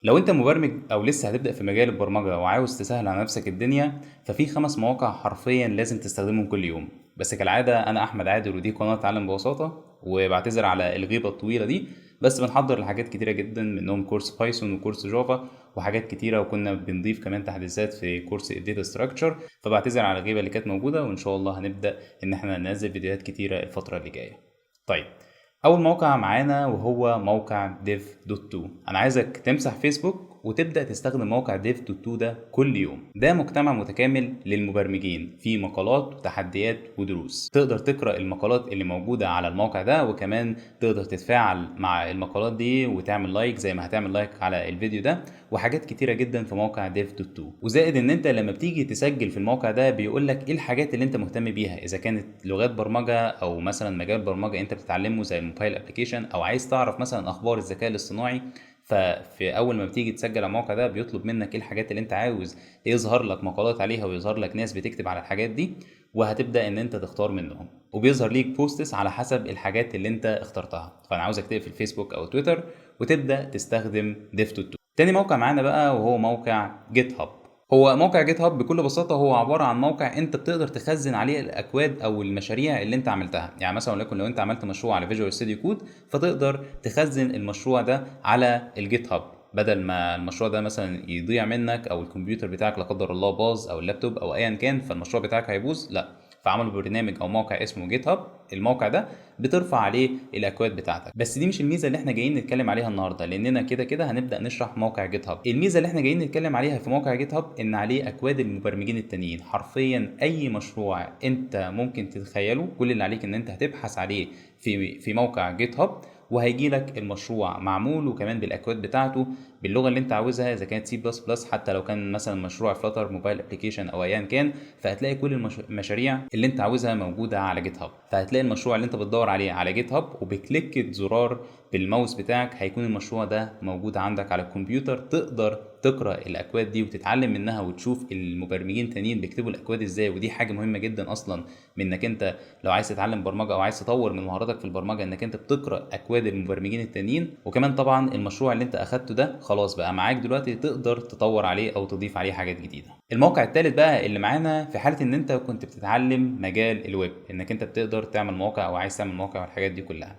لو انت مبرمج او لسه هتبدأ في مجال البرمجة وعاوز تسهل على نفسك الدنيا، ففي 5 مواقع حرفيا لازم تستخدمهم كل يوم. بس كالعادة انا احمد عادل، ودي قناة تعلم ببساطة، وبعتذر على الغيبة الطويلة دي. بس بنحضر لحاجات كتيرة جدا، منهم كورس بايثون وكورس جافا وحاجات كتيرة، وكنا بنضيف كمان تحديثات في كورس الداتا ستراكشر. فبعتذر على الغيبة اللي كانت موجودة، وان شاء الله هنبدأ ان احنا ننزل فيديوهات كتيرة الفترة اللي جاية. طيب، اول موقع معانا وهو موقع dev.to. انا عايزك تمسح فيسبوك وتبدأ تستخدم موقع dev.to ده كل يوم. ده مجتمع متكامل للمبرمجين، فيه مقالات وتحديات ودروس. تقدر تقرأ المقالات اللي موجودة على الموقع ده، وكمان تقدر تتفاعل مع المقالات دي وتعمل لايك زي ما هتعمل لايك على الفيديو ده، وحاجات كتيرة جدا في موقع dev.to. وزائد ان انت لما بتيجي تسجل في الموقع ده بيقولك ايه الحاجات اللي انت مهتم بيها، اذا كانت لغات برمجة او مثلا مجال برمجة انت بتتعلمه زي الموبايل ابلكيشن، او عايز تعرف مثلا اخبار الذكاء الاصطناعي. ففي اول ما بتيجي تسجل على الموقع ده بيطلب منك ايه الحاجات اللي انت عاوز يظهر لك مقالات عليها، ويظهر لك ناس بتكتب على الحاجات دي، وهتبدا ان انت تختار منهم. وبيظهر ليك بوستس على حسب الحاجات اللي انت اخترتها. فانا عاوزك تقفل فيسبوك او تويتر وتبدا تستخدم ديف2تو. تاني موقع معانا بقى وهو موقع جيت هاب. هو موقع جيت هاب بكل بساطه هو عباره عن موقع انت بتقدر تخزن عليه الاكواد او المشاريع اللي انت عملتها. يعني مثلا وليكن لو انت عملت مشروع على فيجوال ستوديو كود، فتقدر تخزن المشروع ده على الجيت هاب، بدل ما المشروع ده مثلا يضيع منك، او الكمبيوتر بتاعك لا قدر الله باظ، او اللابتوب او ايا كان، فالمشروع بتاعك هيبوظ. لا، فعملوا برنامج او موقع اسمه جيت هاب. الموقع ده بترفع عليه الاكواد بتاعتك. بس دي مش الميزه اللي احنا جايين نتكلم عليها النهارده، لاننا كده كده هنبدا نشرح موقع جيت هاب. الميزه اللي احنا جايين نتكلم عليها في موقع جيت هاب ان عليه اكواد المبرمجين التانيين. حرفيا اي مشروع انت ممكن تتخيله، كل اللي عليك ان انت هتبحث عليه في موقع جيت هاب، وهيجي لك المشروع معمول وكمان بالاكواد بتاعته باللغه اللي انت عاوزها، اذا كانت سي بلس بلس، حتى لو كان مثلا مشروع فلاتر موبايل ابلكيشن او ايا كان. فهتلاقي كل المشاريع اللي انت عاوزها موجوده على جيت هاب. فهتلاقي المشروع اللي انت بتدور عليه على جيت هاب، وبكليكة زرار بالماوس بتاعك هيكون المشروع ده موجود عندك على الكمبيوتر. تقدر تقرا الاكواد دي وتتعلم منها، وتشوف المبرمجين التانيين بيكتبوا الاكواد ازاي. ودي حاجه مهمه جدا اصلا، من انك انت لو عايز تتعلم برمجه او عايز تطور من مهاراتك في البرمجه، انك انت بتقرا اكواد المبرمجين التانيين. وكمان طبعا المشروع اللي انت اخدته ده خلاص بقى معاك دلوقتي، تقدر تطور عليه او تضيف عليه حاجات جديده. الموقع الثالث بقى اللي معانا، في حاله ان انت كنت بتتعلم مجال الويب، انك انت بتقدر تعمل موقع او عايز تعمل موقع والحاجات دي كلها.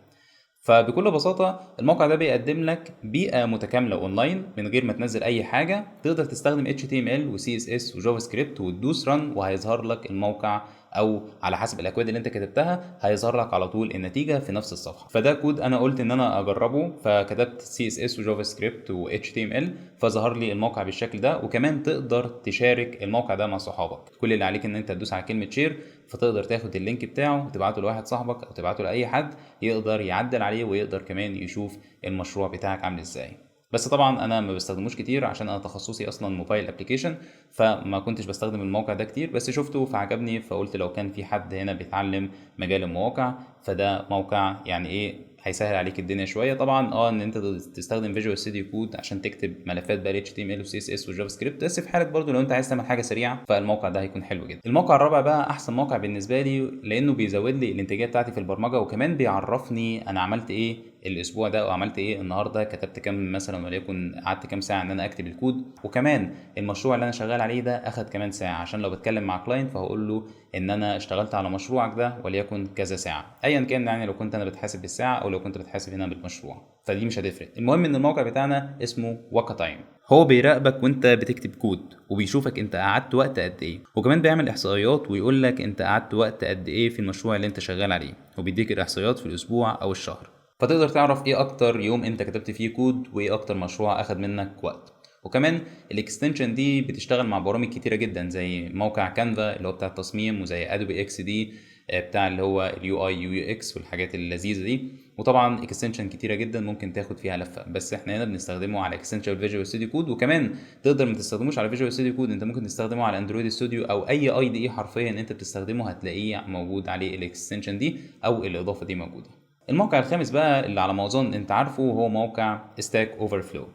فبكل بساطة الموقع ده بيقدم لك بيئة متكاملة اونلاين من غير ما تنزل اي حاجة. تقدر تستخدم HTML و CSS و JavaScript وتدوس رن، وهيظهر لك الموقع، او على حسب الاكواد اللي انت كتبتها هيظهر لك على طول النتيجة في نفس الصفحة. فده كود انا قلت ان انا اجربه، فكتبت CSS و JavaScript و HTML، فظهر لي الموقع بالشكل ده. وكمان تقدر تشارك الموقع ده مع صحابك. كل اللي عليك ان انت تدوس على كلمة شير، فتقدر تاخد اللينك بتاعه وتبعته لواحد صاحبك او تبعته لاي حد يقدر يعدل عليه، ويقدر كمان يشوف المشروع بتاعك عامل ازاي. بس طبعا انا ما بستخدموش كتير عشان انا تخصصي اصلا موبايل ابلكيشن، فما كنتش بستخدم الموقع ده كتير. بس شفته فعجبني، فقلت لو كان في حد هنا بيتعلم مجال المواقع، فده موقع يعني ايه هيسهل عليك الدنيا شويه. طبعا ان انت تستخدم فيجوال ستوديو كود عشان تكتب ملفات بقى HTML و CSS و جافا سكريبت، بس في حاله برضو لو انت عايز تعمل حاجه سريعه، فالموقع ده هيكون حلو جدا. الموقع الرابع بقى احسن موقع بالنسبه لي، لانه بيزود لي الانتاجيه بتاعتي في البرمجه، وكمان بيعرفني انا عملت ايه الاسبوع ده، او عملت ايه النهارده، كتبت كام مثلا، وليكن قعدت كام ساعه ان انا اكتب الكود. وكمان المشروع اللي انا شغال عليه ده اخد كمان ساعه، عشان لو بتكلم مع كلاينت فهقول له ان انا اشتغلت على مشروعك ده وليكن كذا ساعه، ايا كان. يعني لو كنت انا بتحاسب بالساعه او لو كنت بتحاسب هنا بالمشروع، فدي مش هتفرق. المهم ان الموقع بتاعنا اسمه واكا تايم. هو بيراقبك وانت بتكتب كود، وبيشوفك انت قعدت وقت قد ايه، وكمان بيعمل احصائيات ويقول لك انت قعدت وقت قد ايه في المشروع اللي انت شغال عليه، وبيديك الاحصائيات في الاسبوع او الشهر. فتقدر تعرف ايه اكتر يوم انت كتبت فيه كود، وايه اكتر مشروع اخد منك وقت. وكمان الاكستنشن دي بتشتغل مع برامج كتيره جدا، زي موقع كانفا اللي هو بتاع التصميم، وزي ادوبي اكس دي بتاع اللي هو اليو اي يو اكس والحاجات اللذيذه دي. وطبعا اكستنشن كتيره جدا ممكن تاخد فيها لفه، بس احنا هنا بنستخدمه على اكستنشن فيجوال ستوديو كود. وكمان تقدر ما تستخدموش على فيجوال ستوديو كود، انت ممكن تستخدمه على اندرويد ستوديو او اي دي اي حرفيا انت بتستخدمه هتلاقيه موجود عليه الاكستنشن دي او الاضافه دي موجوده. الموقع الخامس بقى اللي على ما اظن انت عارفه هو موقع ستاك اوفر.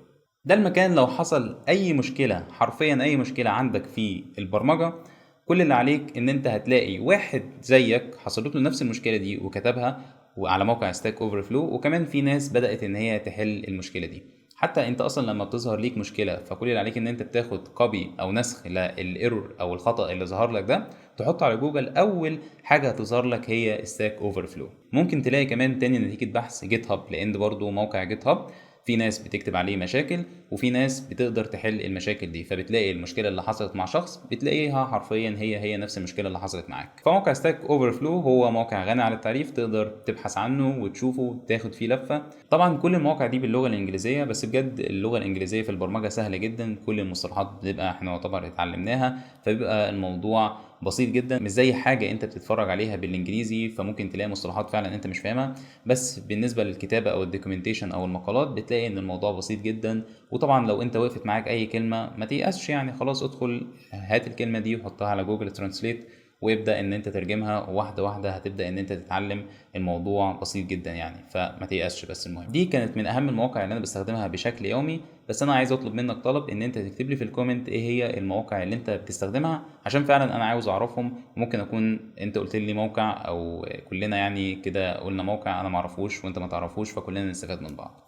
ده المكان لو حصل اي مشكلة، حرفيا اي مشكلة عندك في البرمجة، كل اللي عليك ان انت هتلاقي واحد زيك حصلت له نفس المشكلة دي وكتبها وعلى موقع ستاك اوفر فلو. وكمان في ناس بدأت ان هي تحل المشكلة دي. حتى انت اصلا لما بتظهر ليك مشكله، فكل اللي عليك ان انت بتاخد كوبي او نسخ للايرور او الخطا اللي ظهر لك ده، تحطه على جوجل. اول حاجه هتظهر لك هي ستاك اوفر فلو. ممكن تلاقي كمان تاني نتيجه بحث جيت هاب، لان برضو موقع جيت هاب في ناس بتكتب عليه مشاكل، وفي ناس بتقدر تحل المشاكل دي، فبتلاقي المشكله اللي حصلت مع شخص بتلاقيها حرفيا هي نفس المشكله اللي حصلت معاك. فموقع ستاك اوفر فلو هو موقع غني عن التعريف، تقدر تبحث عنه وتشوفه وتاخد فيه لفه. طبعا كل المواقع دي باللغه الانجليزيه، بس بجد اللغه الانجليزيه في البرمجه سهله جدا، كل المصطلحات بتبقى احنا يعتبر اتعلمناها، فبيبقى الموضوع بسيط جدا، مش زي حاجه انت بتتفرج عليها بالانجليزي فممكن تلاقي مصطلحات فعلا انت مش فاهمها. بس بالنسبه للكتابه او الدوكيومنتيشن او المقالات بتلاقي ان الموضوع بسيط جدا. وطبعا لو انت وقفت معاك اي كلمه ما تيأسش، يعني خلاص ادخل هات الكلمه دي وحطها على جوجل ترانسليت وابدا ان انت ترجمها، واحده واحده هتبدا ان انت تتعلم. الموضوع بسيط جدا يعني، فما تيأسش. بس المهم دي كانت من اهم المواقع اللي انا بستخدمها بشكل يومي. بس انا عايز اطلب منك طلب، ان انت تكتب لي في الكومنت ايه هي المواقع اللي انت بتستخدمها، عشان فعلا انا عاوز اعرفهم. وممكن اكون انت قلت لي موقع، او كلنا يعني كده قلنا موقع انا معرفوش وانت ما تعرفوش، فكلنا نستفاد من بعض.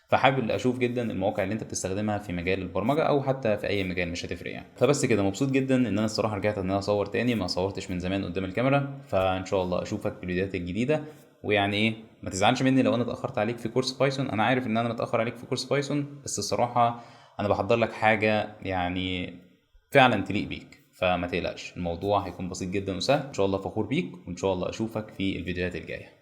فحابب اشوف جدا المواقع اللي انت بتستخدمها في مجال البرمجه، او حتى في اي مجال مش هتفرق يعني. فبس كده، مبسوط جدا ان انا الصراحه رجعت ان انا اصور تاني، ما صورتش من زمان قدام الكاميرا. فان شاء الله اشوفك في الفيديوهات الجديده. ويعني ايه، ما تزعلش مني لو انا اتاخرت عليك في كورس بايثون، انا عارف ان انا متاخر عليك في كورس بايثون، بس الصراحه انا بحضر لك حاجه يعني فعلا تليق بيك. فما تقلقش، الموضوع هيكون بسيط جدا وسهل ان شاء الله. فخور بيك، وان شاء الله اشوفك في الفيديوهات الجايه.